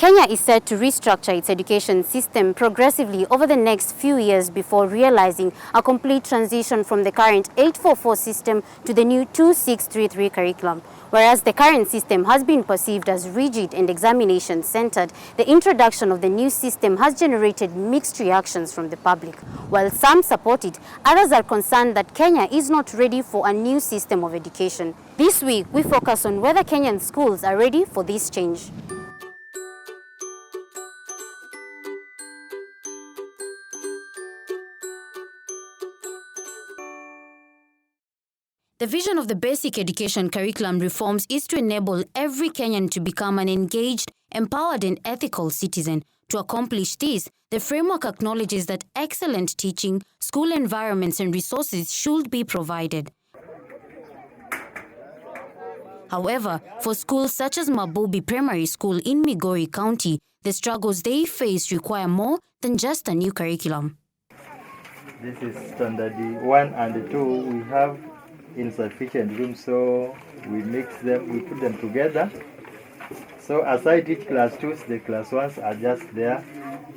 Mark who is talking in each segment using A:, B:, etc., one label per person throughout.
A: Kenya is set to restructure its education system progressively over the next few years before realizing a complete transition from the current 844 system to the new 2633 curriculum. Whereas the current system has been perceived as rigid and examination-centered, the introduction of the new system has generated mixed reactions from the public. While some support it, others are concerned that Kenya is not ready for a new system of education. This week, we focus on whether Kenyan schools are ready for this change. The vision of the basic education curriculum reforms is to enable every Kenyan to become an engaged, empowered and ethical citizen. To accomplish this, the framework acknowledges that excellent teaching, school environments and resources should be provided. However, for schools such as Mabubi Primary School in Migori County, the struggles they face require more than just a new curriculum.
B: This is standard 1 and 2. We have insufficient room, so we mix them, we put them together. So as I teach class 2s, the class 1s are just there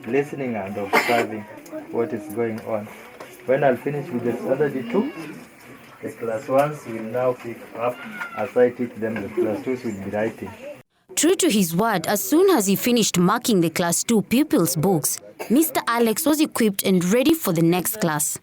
B: listening and observing what is going on. When I'll finish with the standard 2, the class 1s will now pick up. As I teach them, the class 2s will be writing.
A: True to his word, as soon as he finished marking the class 2 pupils' books, Mr. Alex was equipped and ready for the next class.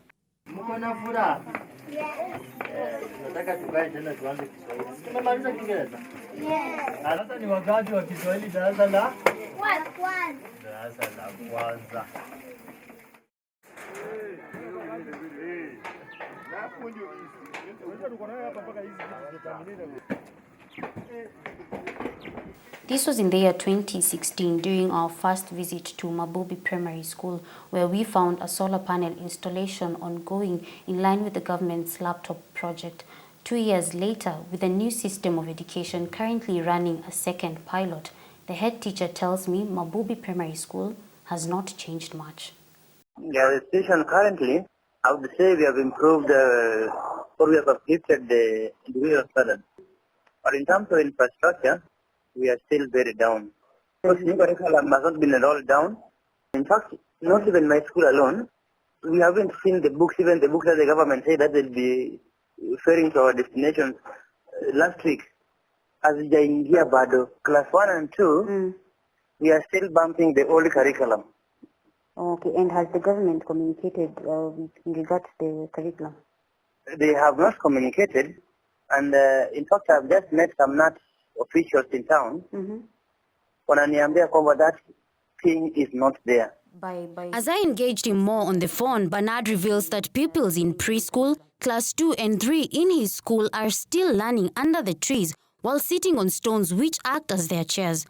A: This was in the year 2016 during our first visit to Mabubi Primary School, where we found a solar panel installation ongoing in line with the government's laptop project. 2 years later, with a new system of education currently running a second pilot, the head teacher tells me Mabubi Primary School has not changed much.
C: The situation currently, I would say we have improved or we have uplifted the individual standard. But in terms of infrastructure, we are still very down. Because new curriculum has not been rolled down. In fact, not even my school alone. We haven't seen the books, even the books that the government said that they'll be referring to our destinations last week. As Jaingia Bado, class 1 and 2, we are still bumping the old curriculum.
A: Okay, and has the government communicated in regards to the curriculum?
C: They have not communicated, and in fact I've just met some NAT officials in town. Wananiambia kwamba that thing is not there.
A: As I engaged him more on the phone, Bernard reveals that pupils in preschool, class 2 and 3 in his school are still learning under the trees while sitting on stones which act as their chairs.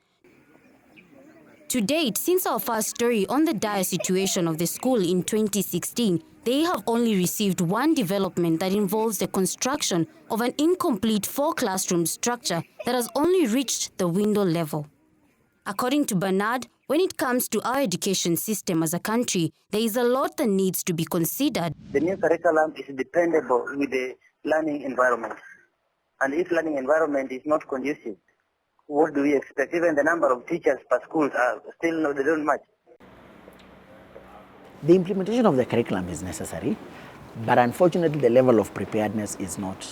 A: To date, since our first story on the dire situation of the school in 2016, they have only received one development that involves the construction of an incomplete 4-classroom structure that has only reached the window level. According to Bernard, when it comes to our education system as a country, there is a lot that needs to be considered.
C: The new curriculum is dependable with the learning environment. And if learning environment is not conducive, what do we expect? Even the number of teachers per school are still, they don't match.
D: The implementation of the curriculum is necessary, but unfortunately the level of preparedness is not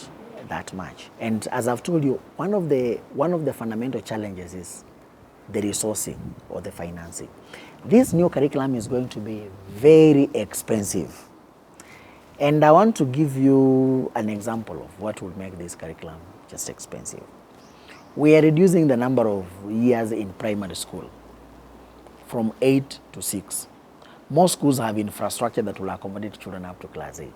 D: that much. And as I've told you, one of the fundamental challenges is the resourcing or the financing. This new curriculum is going to be very expensive. And I want to give you an example of what would make this curriculum just expensive. We are reducing the number of years in primary school from 8 to 6. Most schools have infrastructure that will accommodate children up to class 8.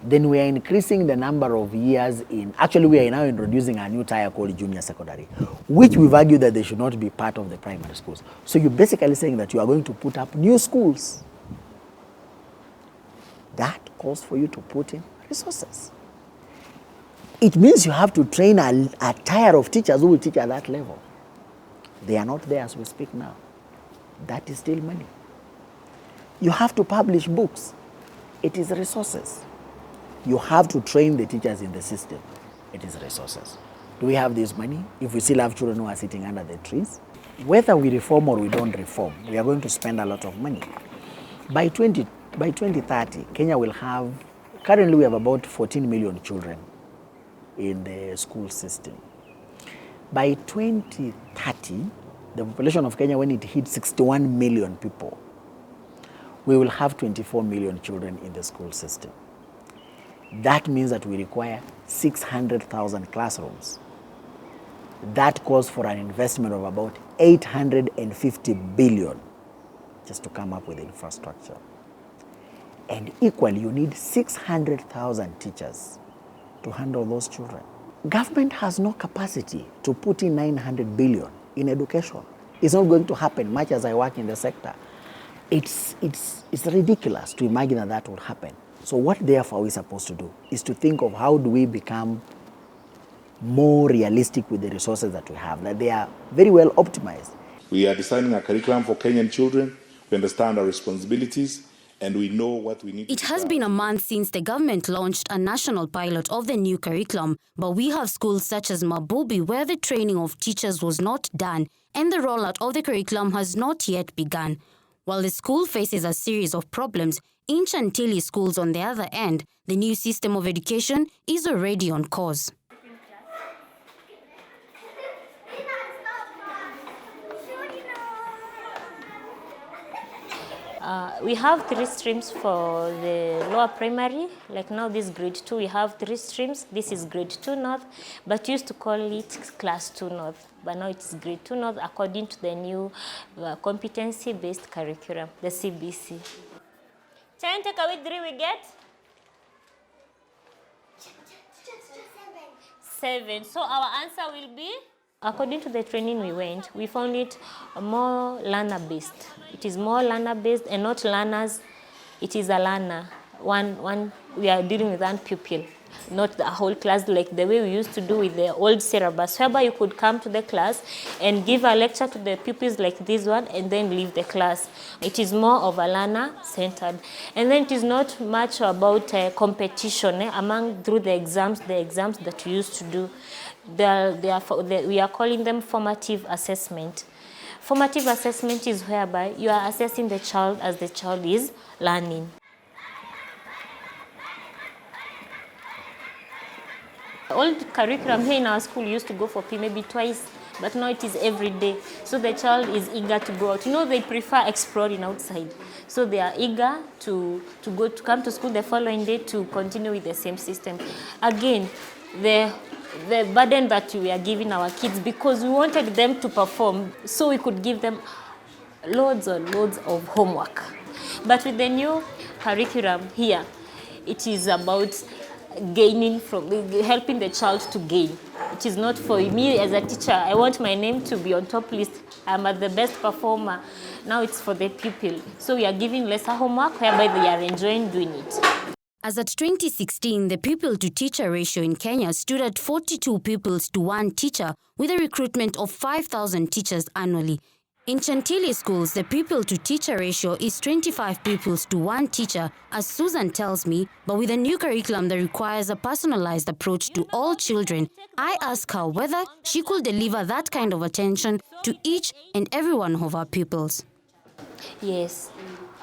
D: Then we are increasing the number of years in, actually we are now introducing a new tier called junior secondary, which we've argued that they should not be part of the primary schools. So you're basically saying that you are going to put up new schools. That calls for you to put in resources. It means you have to train a tier of teachers who will teach at that level. They are not there as we speak now. That is still money. You have to publish books. It is resources. You have to train the teachers in the system. It is resources. Do we have this money? If we still have children who are sitting under the trees? whether we reform or we don't reform, we are going to spend a lot of money. By 2030, Kenya will have, currently we have about 14 million children in the school system. By 2030, the population of Kenya, when it hits 61 million people, we will have 24 million children in the school system. That means that we require 600,000 classrooms. That calls for an investment of about 850 billion just to come up with infrastructure. And equally, you need 600,000 teachers to handle those children. Government has no capacity to put in 900 billion in education. It's not going to happen, much as I work in the sector. It's ridiculous to imagine that that will happen. So what therefore are we supposed to do is to think of how do we become more realistic with the resources that we have, that they are very well optimized.
E: We are designing a curriculum for Kenyan children. We understand our responsibilities and we know what we need to do.
A: It has been a month since the government launched a national pilot of the new curriculum, but we have schools such as Mabubi where the training of teachers was not done and the rollout of the curriculum has not yet begun. While the school faces a series of problems, in Chantilly schools on the other end, the new system of education is already on course.
F: We have 3 streams for the lower primary. Like now this grade 2, we have 3 streams. This is grade 2 North, but used to call it class 2 North. But now it's grade 2 North according to the new competency-based curriculum, the CBC. 10 take away 3 we get? 7. So our answer will be? According to the training we went, we found it more learner-based. It is more learner-based and not learners. It is a learner. We are dealing with one pupil, not the whole class like the way we used to do with the old syllabus, whereby you could come to the class and give a lecture to the pupils like this one and then leave the class. It is more of a learner-centered. And then it is not much about competition through the exams that we used to do. We are calling them formative assessment. Formative assessment is whereby you are assessing the child as the child is learning. The old curriculum here in our school used to go for P maybe twice, but now it is every day. So the child is eager to go out. You know, they prefer exploring outside. So they are eager to come to school the following day to continue with the same system. Again, the burden that we are giving our kids, because we wanted them to perform, so we could give them loads and loads of homework. But with the new curriculum here, it is about helping the child to gain. It is not for me as a teacher. I want my name to be on top list. I'm the best performer. Now it's for the pupil. So we are giving lesser homework whereby they are enjoying doing it.
A: As at 2016, the pupil-to-teacher ratio in Kenya stood at 42 pupils to 1 teacher, with a recruitment of 5,000 teachers annually. In Chantilly schools, the pupil-to-teacher ratio is 25 pupils to 1 teacher, as Susan tells me, but with a new curriculum that requires a personalized approach to all children, I ask her whether she could deliver that kind of attention to each and every one of our pupils.
F: Yes.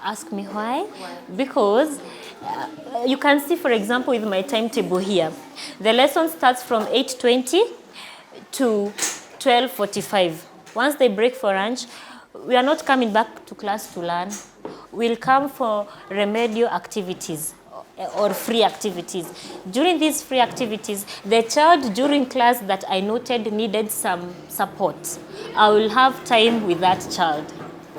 F: Ask me why? Because you can see, for example, with my timetable here, the lesson starts from 8:20 to 12:45. Once they break for lunch, we are not coming back to class to learn. We'll come for remedial activities or free activities. During these free activities, the child during class that I noted needed some support, I will have time with that child.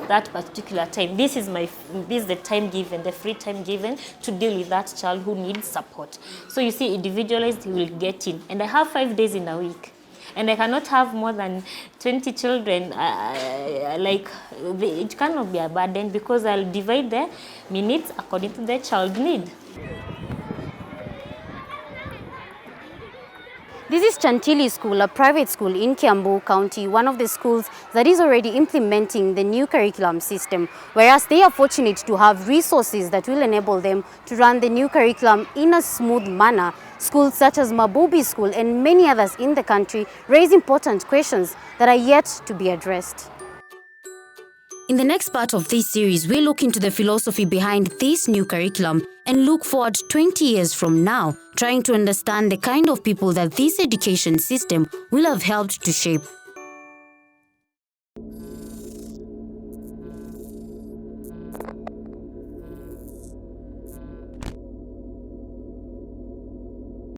F: That particular time. This is the time given, the free time given to deal with that child who needs support. So you see, individualized will get in. And I have 5 days in a week. And I cannot have more than 20 children. It cannot be a burden because I'll divide the minutes according to the child need.
A: This is Chantilly School, a private school in Kiambu County, one of the schools that is already implementing the new curriculum system, whereas they are fortunate to have resources that will enable them to run the new curriculum in a smooth manner. Schools such as Mabubi School and many others in the country raise important questions that are yet to be addressed. In the next part of this series, we look into the philosophy behind this new curriculum and look forward 20 years from now, trying to understand the kind of people that this education system will have helped to shape.